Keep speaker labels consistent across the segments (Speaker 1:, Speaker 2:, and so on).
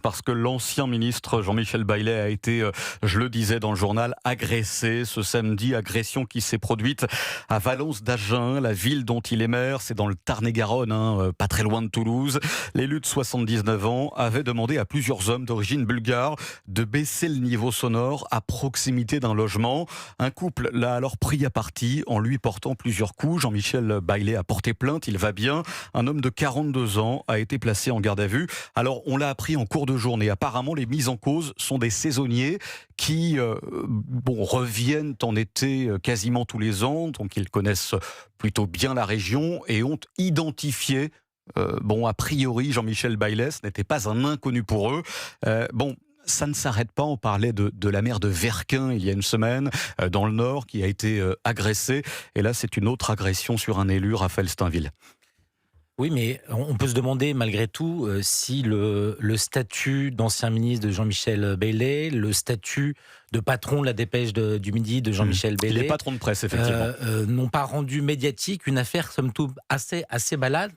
Speaker 1: Parce que l'ancien ministre Jean-Michel Baillet a été, je le disais dans le journal, agressé ce samedi, agression qui s'est produite à Valence d'Agen, la ville dont il est maire, c'est dans le Tarn-et-Garonne, pas très loin de Toulouse. L'élu de 79 ans avait demandé à plusieurs hommes d'origine bulgare de baisser le niveau sonore à proximité d'un logement. Un couple l'a alors pris à partie en lui portant plusieurs coups. Jean-Michel Baillet a porté plainte, il va bien. Un homme de 42 ans a été placé en garde à vue. Alors on l'a appris en cours de journée. Apparemment, les mises en cause sont des saisonniers qui reviennent en été quasiment tous les ans, donc ils connaissent plutôt bien la région et ont identifié, a priori, Jean-Michel Baillet, ce n'était pas un inconnu pour eux. Ça ne s'arrête pas, on parlait de la maire de Verquin il y a une semaine, dans le Nord, qui a été agressée. Et là, c'est une autre agression sur un élu, Raphaël Steinville.
Speaker 2: Oui, mais on peut se demander malgré tout si le statut d'ancien ministre de Jean-Michel Baillet, le statut de patron de la Dépêche du Midi de Jean-Michel Baillet,
Speaker 1: il est patron de presse, effectivement,
Speaker 2: n'ont pas rendu médiatique une affaire somme toute assez banale.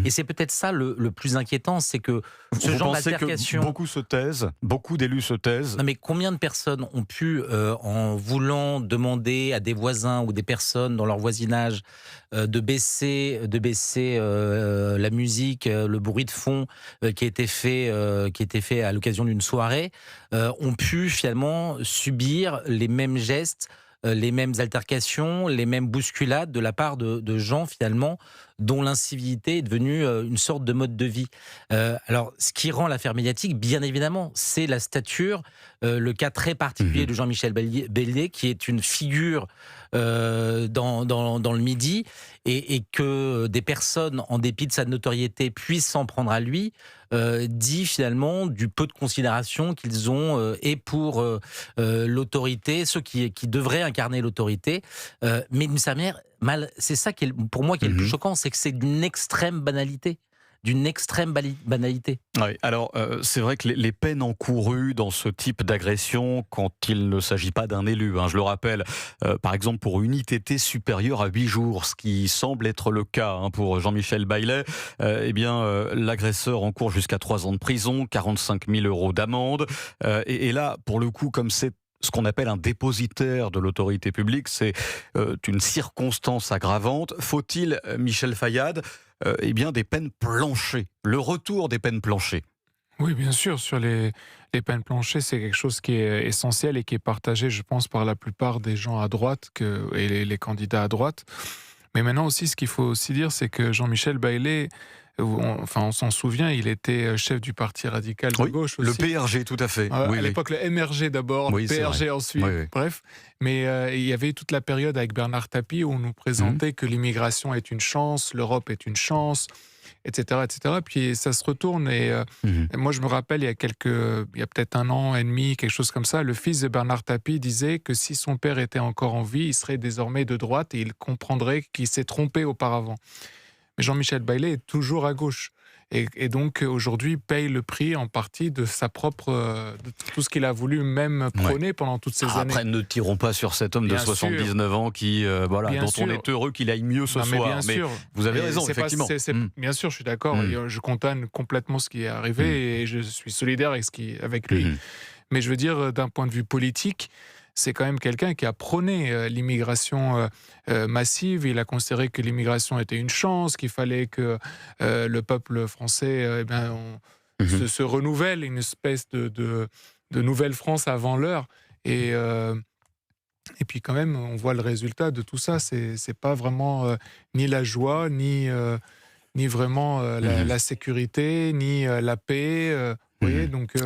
Speaker 2: Et c'est peut-être ça le plus inquiétant, c'est que ce genre d'altercation.
Speaker 1: Beaucoup d'élus se taisent.
Speaker 2: Non, mais combien de personnes ont pu, en voulant demander à des voisins ou des personnes dans leur voisinage de baisser la musique, le bruit de fond qui était fait à l'occasion d'une soirée, ont pu finalement subir les mêmes gestes, les mêmes altercations, les mêmes bousculades de la part de gens finalement dont l'incivilité est devenue une sorte de mode de vie. Alors, ce qui rend l'affaire médiatique, bien évidemment, c'est la stature, le cas très particulier de Jean-Michel Baillet, qui est une figure dans le Midi, et que des personnes, en dépit de sa notoriété, puissent s'en prendre à lui, dit finalement du peu de considération qu'ils ont et pour l'autorité, ceux qui devraient incarner l'autorité, mais d'une certaine manière, c'est ça qui est, pour moi, qui est le plus choquant, c'est que c'est d'une extrême banalité.
Speaker 1: Oui, alors c'est vrai que les peines encourues dans ce type d'agression, quand il ne s'agit pas d'un élu, je le rappelle, par exemple pour une ITT supérieure à 8 jours, ce qui semble être le cas pour Jean-Michel Baillet, l'agresseur encourt jusqu'à 3 ans de prison, 45 000 € d'amende, et là, pour le coup, comme c'est ce qu'on appelle un dépositaire de l'autorité publique, c'est une circonstance aggravante. Faut-il, Michel Fayad, des peines planchées, le retour des peines planchées?
Speaker 3: Oui, bien sûr, sur les peines planchées, c'est quelque chose qui est essentiel et qui est partagé, je pense, par la plupart des gens à droite et les candidats à droite. Mais maintenant aussi, ce qu'il faut aussi dire, c'est que Jean-Michel Baillet, on s'en souvient, il était chef du parti radical de gauche aussi.
Speaker 1: Le PRG, tout à fait.
Speaker 3: À l'époque, le MRG d'abord, le PRG ensuite, bref. Mais il y avait toute la période avec Bernard Tapie où on nous présentait que l'immigration est une chance, l'Europe est une chance, etc. etc. Puis ça se retourne et moi je me rappelle, il y a peut-être 1 an et demi, quelque chose comme ça, le fils de Bernard Tapie disait que si son père était encore en vie, il serait désormais de droite et il comprendrait qu'il s'est trompé auparavant. Mais Jean-Michel Baillet est toujours à gauche. Et donc, aujourd'hui, paye le prix en partie de de tout ce qu'il a voulu même prôner pendant toutes ces années.
Speaker 1: Après, ne tirons pas sur cet homme de 79 ans dont on est heureux qu'il aille mieux ce soir. Mais vous avez raison, effectivement.
Speaker 3: Bien sûr, je suis d'accord. Je condamne complètement ce qui est arrivé et je suis solidaire avec lui. Mais je veux dire, d'un point de vue politique, c'est quand même quelqu'un qui a prôné l'immigration massive. Il a considéré que l'immigration était une chance, qu'il fallait que le peuple français se renouvelle, une espèce de nouvelle France avant l'heure. Et puis quand même, on voit le résultat de tout ça. C'est pas vraiment ni la joie, ni vraiment la sécurité, ni la paix.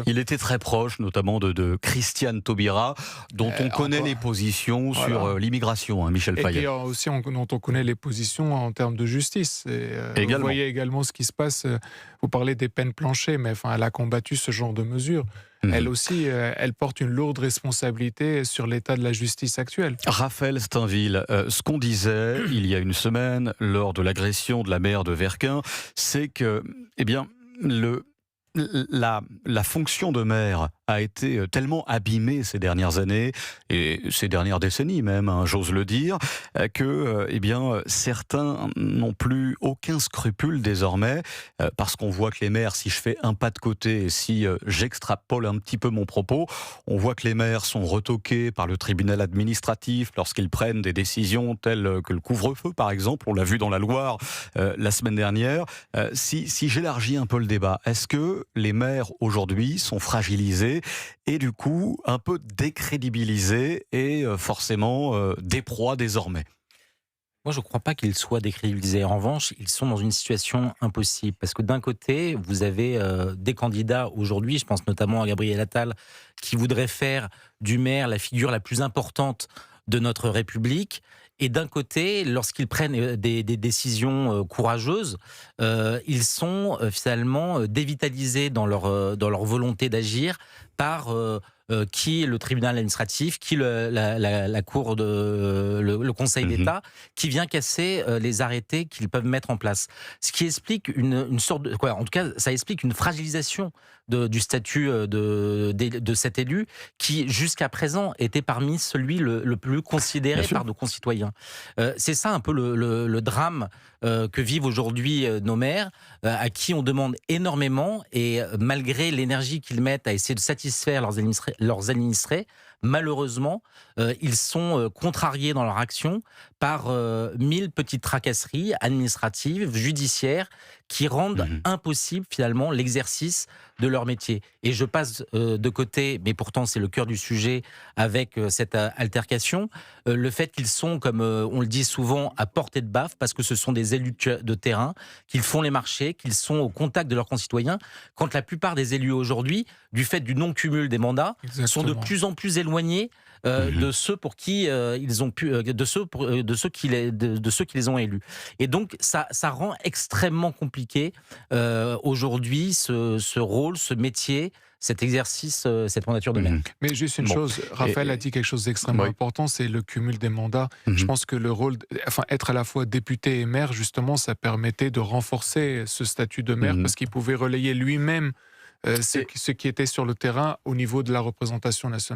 Speaker 1: Il était très proche, notamment de Christiane Taubira, dont on connaît les positions sur l'immigration, Michel Fayad.
Speaker 3: Et puis aussi dont on connaît les positions en termes de justice. Vous voyez également ce qui se passe. Vous parlez des peines planchées, mais elle a combattu ce genre de mesures. Elle aussi, elle porte une lourde responsabilité sur l'état de la justice actuelle.
Speaker 1: Raphaël Steinville, ce qu'on disait il y a une semaine, lors de l'agression de la maire de Verquin, c'est que, la fonction de maire a été tellement abîmé ces dernières années et ces dernières décennies même, hein, j'ose le dire, que certains n'ont plus aucun scrupule désormais, parce qu'on voit que les maires, si je fais un pas de côté et si j'extrapole un petit peu mon propos, on voit que les maires sont retoqués par le tribunal administratif lorsqu'ils prennent des décisions telles que le couvre-feu par exemple, on l'a vu dans la Loire la semaine dernière. Si j'élargis un peu le débat, est-ce que les maires aujourd'hui sont fragilisés et du coup un peu décrédibilisés et forcément des proies désormais?
Speaker 2: Moi, je ne crois pas qu'ils soient décrédibilisés. En revanche, ils sont dans une situation impossible. Parce que d'un côté, vous avez des candidats aujourd'hui, je pense notamment à Gabriel Attal, qui voudrait faire du maire la figure la plus importante de notre République. Et d'un côté, lorsqu'ils prennent des décisions courageuses, ils sont finalement dévitalisés dans leur volonté d'agir par qui le tribunal administratif, qui la cour le Conseil d'État, qui vient casser les arrêtés qu'ils peuvent mettre en place. Ce qui explique une sorte de, en tout cas, ça explique une fragilisation du statut de cet élu qui, jusqu'à présent, était parmi celui le plus considéré par nos concitoyens. C'est ça un peu le drame que vivent aujourd'hui nos maires, à qui on demande énormément, et malgré l'énergie qu'ils mettent à essayer de satisfaire leurs administrés, malheureusement, ils sont contrariés dans leur action par 1000 petites tracasseries administratives, judiciaires, qui rendent impossible finalement l'exercice de leur métier. Et je passe de côté, mais pourtant c'est le cœur du sujet avec cette altercation, le fait qu'ils sont, comme on le dit souvent, à portée de baffe, parce que ce sont des élus de terrain, qu'ils font les marchés, qu'ils sont au contact de leurs concitoyens, quand la plupart des élus aujourd'hui, du fait du non-cumul des mandats, sont de plus en plus éloignés de ceux pour qui ils ont pu, de ceux qui les ont élus. Et donc ça rend extrêmement compliqué aujourd'hui ce rôle, ce métier, cet exercice, cette mandature de maire.
Speaker 3: Mais juste une chose, Raphaël a dit quelque chose d'extrêmement important, c'est le cumul des mandats. Je pense que le rôle, être à la fois député et maire, justement, ça permettait de renforcer ce statut de maire, parce qu'il pouvait relayer lui-même ce qui était sur le terrain au niveau de la représentation nationale.